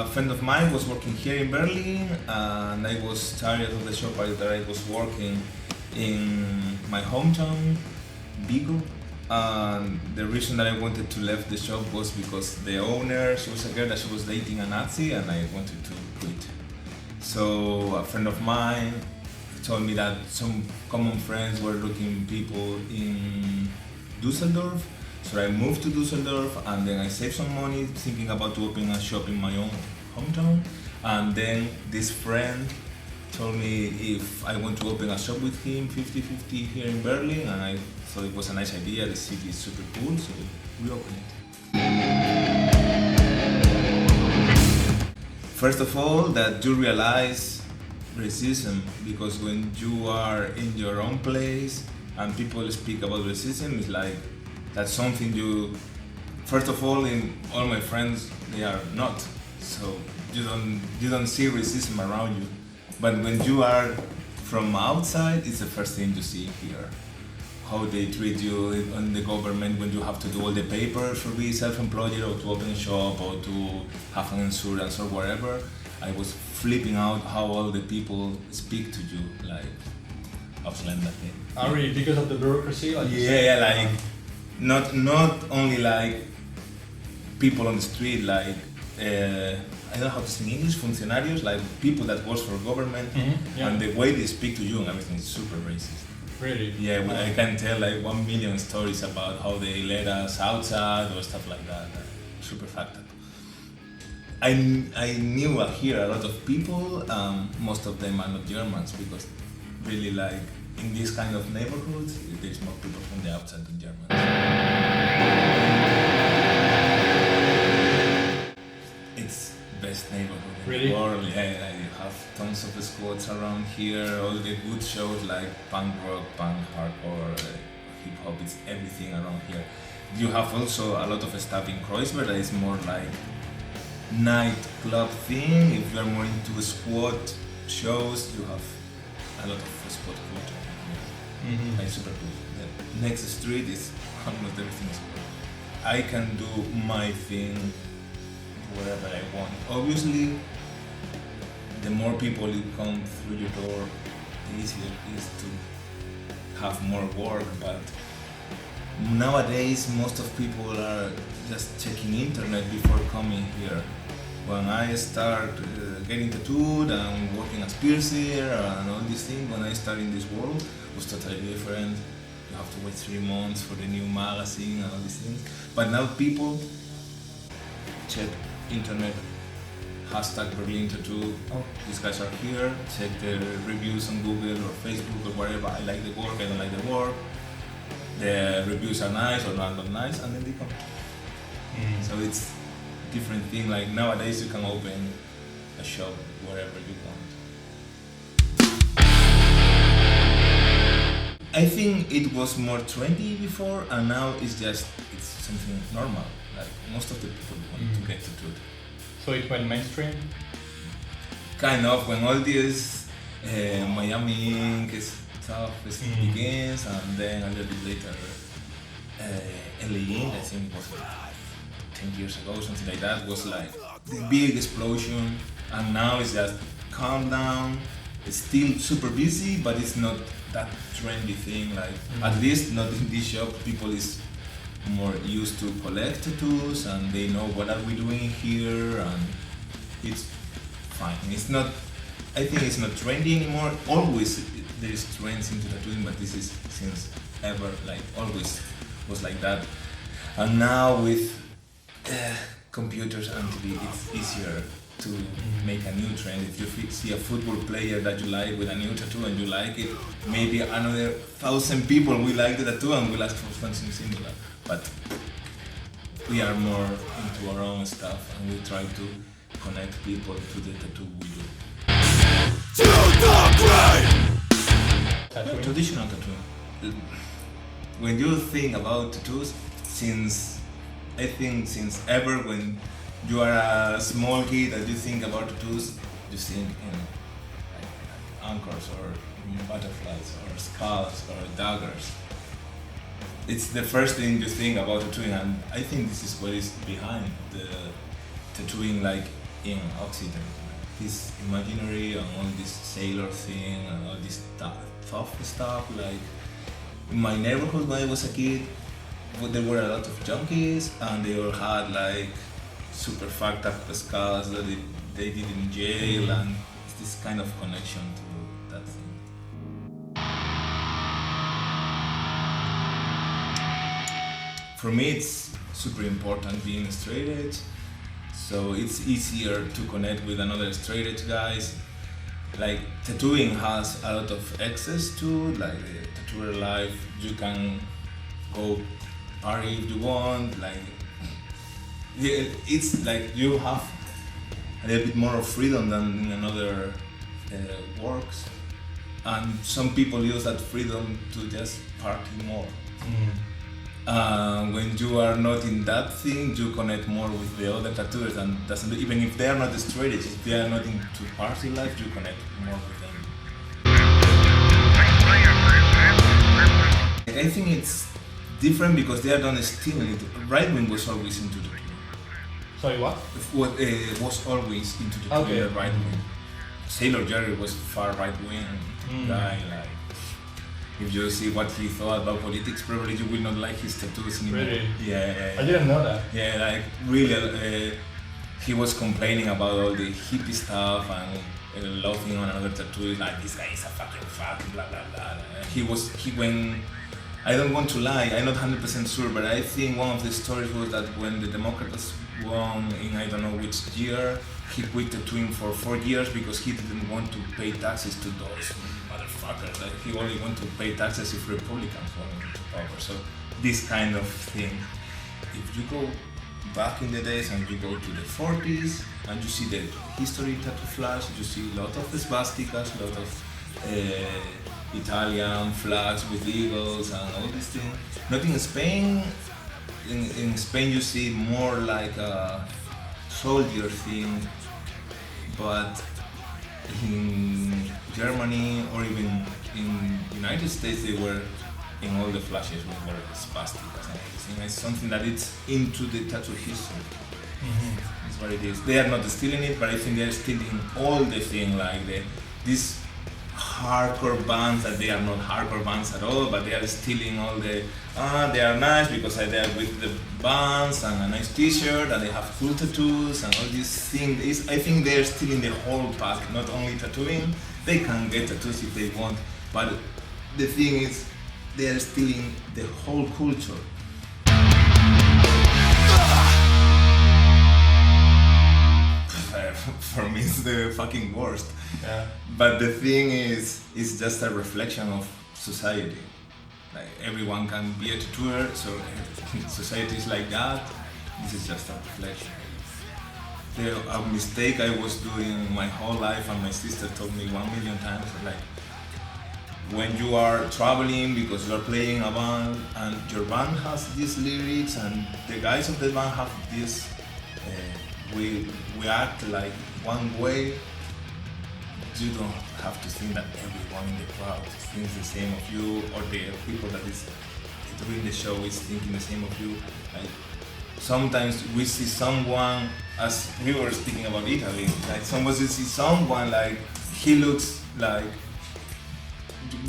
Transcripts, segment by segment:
friend of mine was working here in Berlin, and I was tired of the shop that I was working in my hometown, Vigo. And the reason that I wanted to leave the shop was because the owner, she was a girl that she was dating a Nazi, and I wanted to quit. So a friend of mine told me that some common friends were looking people in Düsseldorf. So I moved to Düsseldorf, and then I saved some money thinking about to open a shop in my own hometown. And then this friend told me if I want to open a shop with him 50-50 here in Berlin, and I thought it was a nice idea. The city is super cool, so we opened it. First of all, that you realize racism, because when you are in your own place and people speak about racism, it's like that's something you, first of all, in all my friends, they are not. So you don't see racism around you. But when you are from outside, it's the first thing you see here. How they treat you in the government when you have to do all the papers for being self-employed or to open a shop or to have an insurance or whatever. I was flipping out how all the people speak to you, like, Ausländer. Oh, really? Because of the bureaucracy? Like like, not only like people on the street, like, I don't know how to say in English, funcionarios, like people that work for government, and the way they speak to you and everything is super racist. Really? Yeah, well, I can tell like 1 million stories about how they let us outside or stuff like that. Super fucked up. I knew here a lot of people, most of them are not Germans, because really like in this kind of neighborhoods, there's more people from the outside than Germans. It's best neighborhood in the world. Yeah, you have tons of squads around here, all the good shows like punk rock, punk hardcore, hip hop, it's everything around here. You have also a lot of stuff in Kreuzberg that is more like nightclub thing. If you are more into squad shows, you have a lot of spot culture here. Like super cool. The next street is almost everything is cool. I can do my thing wherever I want. Obviously, the more people you come through your door, the easier it is to have more work. But nowadays, most of people are just checking internet before coming here. When I start getting tattooed and working as piercer and all these things, when I started in this world, it was totally different. You have to wait 3 months for the new magazine and all these things. But now people check internet, hashtag Berlin Tattoo, oh, these guys are here, check the reviews on Google or Facebook or wherever, I like the work, I don't like the work, the reviews are nice or not nice, and then they come. So it's a different thing, like nowadays you can open a shop wherever you want. I think it was more trendy before, and now it's something normal. Like most of the people want to get tattooed. So it went mainstream? Kind of, when all this Miami Ink stuff begins, and then a little bit later LA Ink, I think it was like 10 years ago, something like that, was like the big explosion, and now it's just calm down. It's still super busy, but it's not that trendy thing, like at least not in this shop. People is more used to collect tattoos and they know what are we doing here, and it's fine. It's not, I think it's not trendy anymore. Always there is trends into tattooing, but this is since ever, like always was like that. And now with computers and TV, it's easier to make a new trend. If you see a football player that you like with a new tattoo and you like it, maybe another 1,000 people will like the tattoo and will ask for something similar. But we are more into our own stuff and we try to connect people to the tattoo we do. Traditional tattoo. When you think about tattoos, since ever, when you are a small kid and you think about tattoos, you think in like anchors or butterflies or skulls or daggers. It's the first thing you think about tattooing, and I think this is what is behind the tattooing. Like in Occident. This imaginary and all this sailor thing and all this tough stuff. Like in my neighborhood when I was a kid, there were a lot of junkies and they all had like super fucked up skulls that they did in jail, and it's this kind of connection to that thing. For me, it's super important being straight edge, so it's easier to connect with another straight edge guys. Like tattooing has a lot of access to, like the tattooer life. You can go party if you want. Like it's like you have a little bit more of freedom than in another works, and some people use that freedom to just party more. When you are not in that thing, you connect more with the other tattooers, and doesn't, even if they are not straight edge, if they are not into party life, you connect more with them. I think it's different because they are not stealing it. Right wing was always into the Sorry, what? Was always into the right wing. Sailor Jerry was far right wing guy. Like, if you see what he thought about politics, probably you will not like his tattoos anymore. Really? Yeah. I didn't know that. Yeah, like really, he was complaining about all the hippie stuff and laughing on another tattoo. Like, this guy is a fucking fuck, blah blah blah. He went. I don't want to lie. I'm not 100% sure, but I think one of the stories was that when the Democrats won in I don't know which year, he quit tattooing for 4 years because he didn't want to pay taxes to those motherfuckers. Like, he only wanted to pay taxes if Republicans went into power. So this kind of thing. If you go back in the days and you go to the 40s and you see the history tattoo flash, you see a lot of swastikas, a lot of Italian flags with eagles and all these things. Not in Spain. In Spain you see more like a soldier thing, but in Germany or even in United States they were in all the flashes were swastikas and everything. It's something that it's into the tattoo history. It's what it is. They are not stealing it, but I think they are stealing all the thing, like these hardcore bands that they are not hardcore bands at all, but they are stealing all the they are nice because they are with the bands and a nice t-shirt and they have cool tattoos and all these things. I think they are stealing the whole pack, not only tattooing. They can get tattoos if they want, but the thing is they are stealing the whole culture. For me it's the fucking worst. Yeah. But the thing is, it's just a reflection of society. Like, everyone can be a tattooer, so society is like that. This is just a reflection. A mistake I was doing my whole life, and my sister told me 1,000,000 times, like, when you are traveling because you are playing a band and your band has these lyrics and the guys of the band have this, we act like one way. You don't have to think that everyone in the crowd thinks the same of you, or the people that is doing the show is thinking the same of you. Like, sometimes we see someone, as we were speaking about Italy, like somebody see someone like he looks like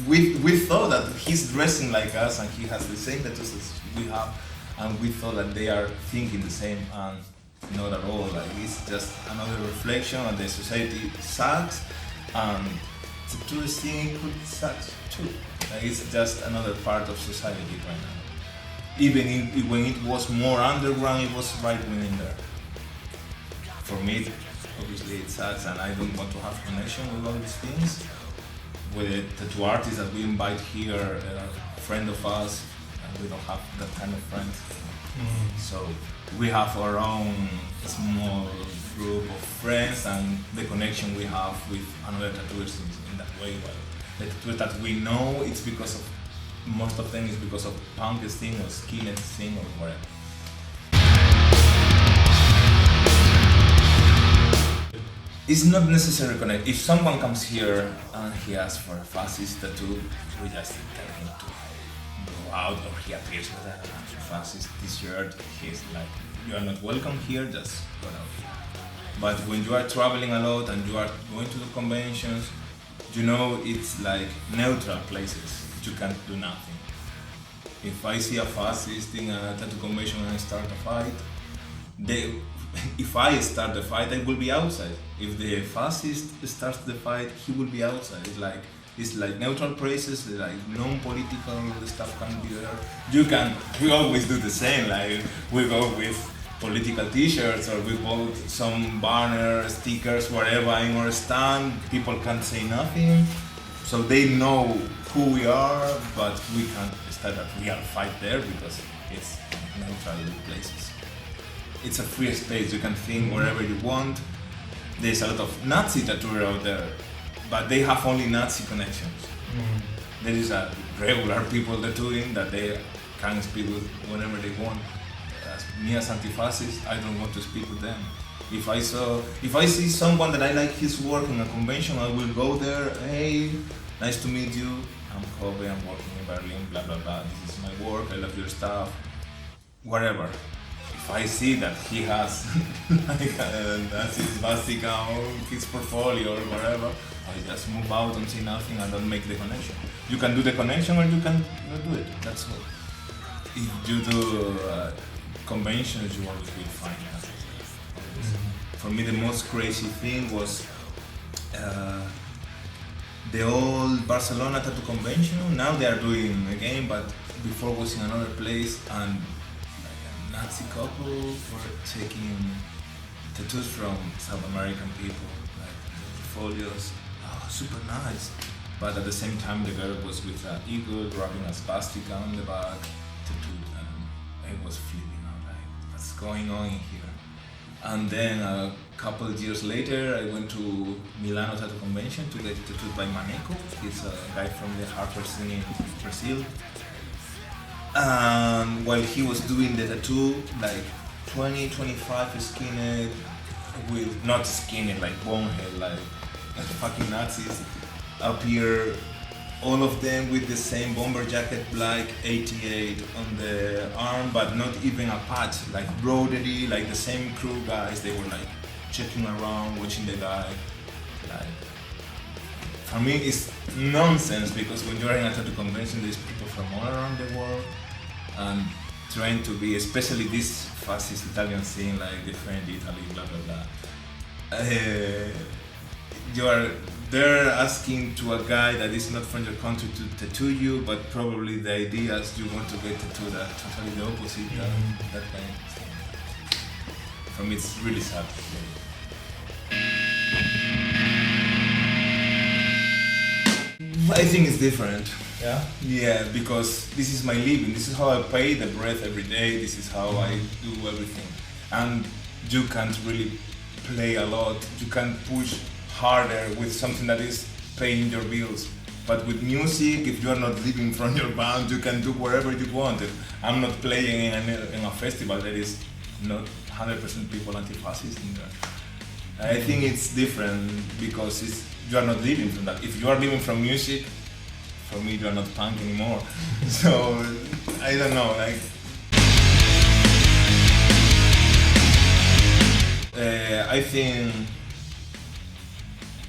we thought that he's dressing like us and he has the same tattoos as we have, and we thought that they are thinking the same, and not at all. Like, it's just another reflection, and the society sucks. And tattoo thing could suck too. Like, it's just another part of society right now. Even when it was more underground, it was right wing in there. For me, obviously it sucks, and I don't want to have connection with all these things. With the tattoo artists that we invite here, a friend of us, and we don't have that kind of friends. So we have our own small group of friends, and the connection we have with another tattooers in that way. But the tattooers that we know, it's because of, most of them is because of punk thing or skinhead thing or whatever. It's not necessary connect. If someone comes here and he asks for a fascist tattoo, we just tell him to go out, or he appears with a fascist t-shirt. He's like, you are not welcome here, just go out. But when you are traveling a lot and you are going to the conventions, you know it's like neutral places. You can't do nothing. If I see a fascist in a tattoo convention and I start a fight, if I start the fight, I will be outside. If the fascist starts the fight, he will be outside. It's like neutral places, like non-political stuff can be there. We always do the same, like we go with political t-shirts or we bought some banners, stickers, whatever in our stand. People can't say nothing, so they know who we are, but we can't start a real fight there because it's neutral places. It's a free space, you can think wherever you want. There's a lot of Nazi tattooers out there, but they have only Nazi connections. There is a regular people tattooing that they can speak with whenever they want. Me as antifascist, I don't want to speak with them. If I see someone that I like his work in a convention, I will go there. Hey, nice to meet you. I'm Cobe. I'm working in Berlin. Blah blah blah. This is my work. I love your stuff. Whatever. If I see that he has like that's his swastika on his portfolio or whatever, I just move out and say nothing and don't make the connection. You can do the connection or you can not do it. That's all. If you do conventions, you always will find that. For me, the most crazy thing was the old Barcelona tattoo convention. Now they are doing again, but before was in another place, and like a Nazi couple were taking tattoos from South American people, like portfolios. Oh, super nice. But at the same time, the girl was with an eagle, rubbing a swastika on the back, tattooed, and I was flipping out, like, what's going on here? And then a couple of years later, I went to Milano Tattoo Convention to get tattooed by Maneco. He's a guy from the hardcore scene in Brazil. And while he was doing the tattoo, like 20, 25 skinhead with, not skinhead, like bonehead, like fucking Nazis, appear, all of them with the same bomber jacket, black 88 on the arm, but not even a patch, like broderie, like the same crew guys. They were like checking around, watching the guy. Like, for me, it's nonsense because when you're in a tattoo convention, there's people from all around the world and trying to be, especially this fascist Italian scene, like defend Italy, blah blah blah. You are there asking to a guy that is not from your country to tattoo you, but probably the ideas you want to get tattooed are totally the opposite. That kind of thing. For me, it's really sad. I think it's different. Yeah? Yeah, because this is my living. This is how I pay the breath every day. This is how I do everything. And you can't really play a lot. You can't push harder with something that is paying your bills. But with music, if you are not living from your band, you can do whatever you want. If I'm not playing in a festival, there is not 100% people anti-fascist in there. I think it's different because you are not living from that. If you are living from music, for me, you are not punk anymore. So, I don't know, like... I think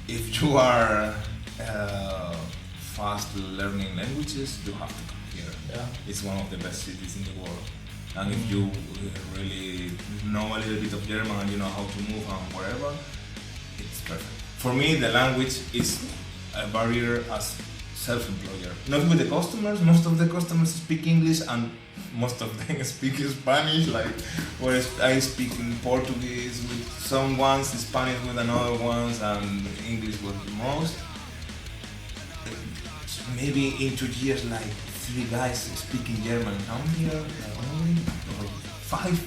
if you are fast learning languages, you have to come here. Yeah. It's one of the best cities in the world. And if you really know a little bit of German and you know how to move and wherever, it's perfect. For me, the language is a barrier as self-employer. Not with the customers. Most of the customers speak English and most of them speak Spanish, like whereas I speak in Portuguese with some ones, Spanish with another ones, and English with most. Maybe in 2 years, like 3 guys speaking German come here, only, or 5.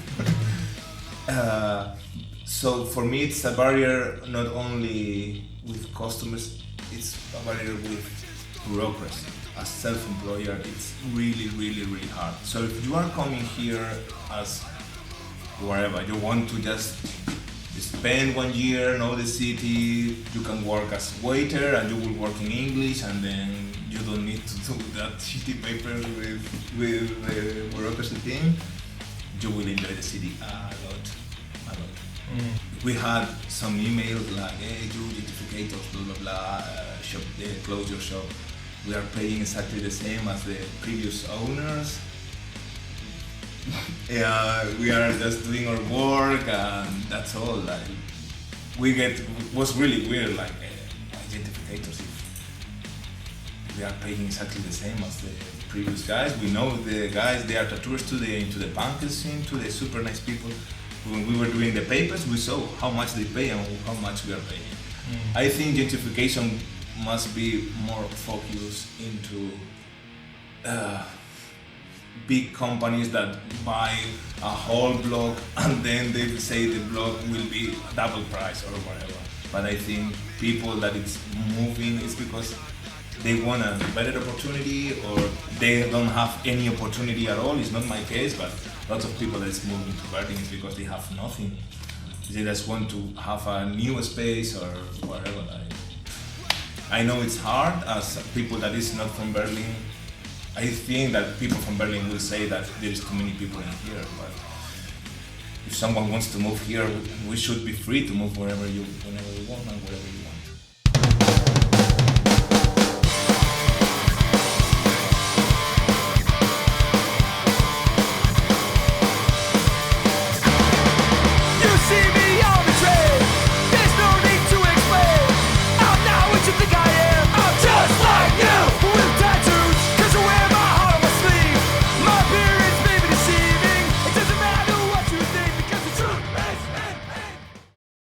So for me, it's a barrier not only with customers, it's a barrier with bureaucracy. As self-employer, it's really, really, really hard. So if you are coming here as wherever, you want to just spend 1 year, know the city, you can work as waiter and you will work in English, and then you don't need to do that shitty papers with the bureaucracy thing. you will enjoy the city a lot. We had some emails like, hey, you gentrificators, blah blah blah, shop, close your shop. We are paying exactly the same as the previous owners. We are just doing our work and that's all. Like, was really weird, like, gentrificators, if we are paying exactly the same as the previous guys. We know the guys, they are tattooers into the punk scene, to the super nice people. When we were doing the papers, we saw how much they pay and how much we are paying. I think gentrification must be more focused into big companies that buy a whole block and then they say the block will be double price or whatever. But I think people that it's moving is because they want a better opportunity or they don't have any opportunity at all. It's not my case, but lots of people that's moving to Berlin is because they have nothing. They just want to have a new space or whatever. I know it's hard as people that is not from Berlin. I think that people from Berlin will say that there is too many people in here, but if someone wants to move here, we should be free to move whenever we want and wherever you